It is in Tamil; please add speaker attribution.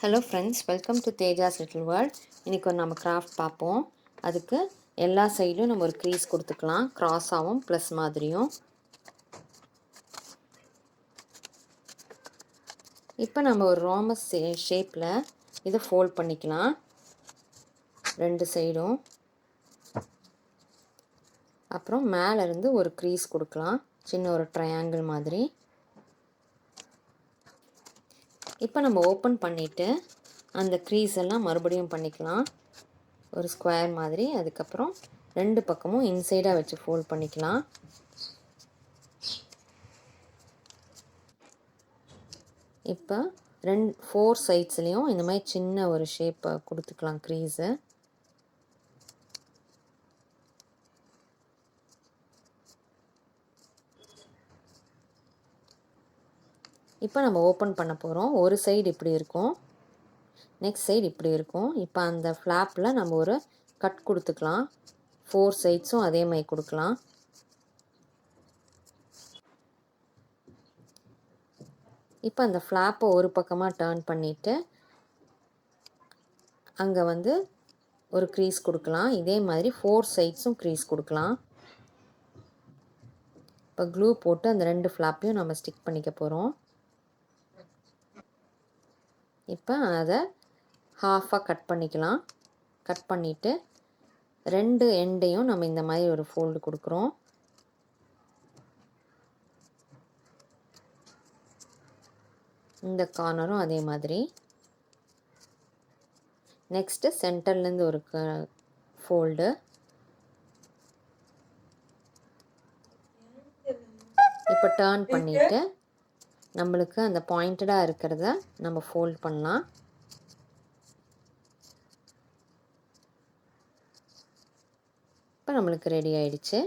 Speaker 1: Hello friends, welcome to Tejas little world. இன்றைக்கி நம்ம கிராஃப்ட் பார்ப்போம். அதுக்கு எல்லா சைடும் நம்ம ஒரு க்ரீஸ் கொடுத்துக்கலாம், க்ராஸாகவும் ப்ளஸ் மாதிரியும். இப்போ நம்ம ஒரு ரோமஸ் ஷேப்பில் இதை ஃபோல்ட் பண்ணிக்கலாம் ரெண்டு சைடும். அப்புறம் மேலேருந்து ஒரு க்ரீஸ் கொடுக்கலாம், சின்ன ஒரு ட்ரையாங்கிள் மாதிரி. இப்போ நம்ம ஓப்பன் பண்ணிவிட்டு அந்த க்ரீஸ் எல்லாம் மறுபடியும் பண்ணிக்கலாம், ஒரு ஸ்கொயர் மாதிரி. அதுக்கப்புறம் ரெண்டு பக்கமும் இன்சைடாக வச்சு ஃபோல்ட் பண்ணிக்கலாம். இப்போ ஃபோர் சைட்ஸ்லேயும் இந்த மாதிரி சின்ன ஒரு ஷேப்பை கொடுத்துக்கலாம் க்ரீஸு. இப்போ நம்ம ஓப்பன் பண்ண போகிறோம். ஒரு சைடு இப்படி இருக்கும், நெக்ஸ்ட் சைடு இப்படி இருக்கும். இப்போ அந்த ஃப்ளாப்பில் நம்ம ஒரு கட் கொடுத்துக்கலாம், ஃபோர் சைட்ஸும் அதே மாதிரி கொடுக்கலாம். இப்போ அந்த ஃப்ளாப்பை ஒரு பக்கமாக டர்ன் பண்ணிவிட்டு அங்கே ஒரு க்ரீஸ் கொடுக்கலாம். இதே மாதிரி ஃபோர் சைட்ஸும் க்ரீஸ் கொடுக்கலாம். இப்போ க்ளூ போட்டு அந்த ரெண்டு ஃப்ளாப்பையும் நம்ம ஸ்டிக் பண்ணிக்க போகிறோம். இப்போ அதை ஹாஃபாக கட் பண்ணிக்கலாம். கட் பண்ணிவிட்டு ரெண்டு எண்டையும் நம்ம இந்த மாதிரி ஒரு ஃபோல்டு கொடுக்குறோம். இந்த கார்னரும் அதே மாதிரி. நெக்ஸ்ட்டு சென்டர்லேருந்து ஒரு ஃபோல்டு. இப்போ டர்ன் பண்ணிவிட்டு நம்மளுக்கு அந்த பாயிண்டடாக இருக்கிறத நம்ம ஃபோல்ட் பண்ணலாம். இப்போ நம்மளுக்கு ரெடி ஆயிடுச்சு.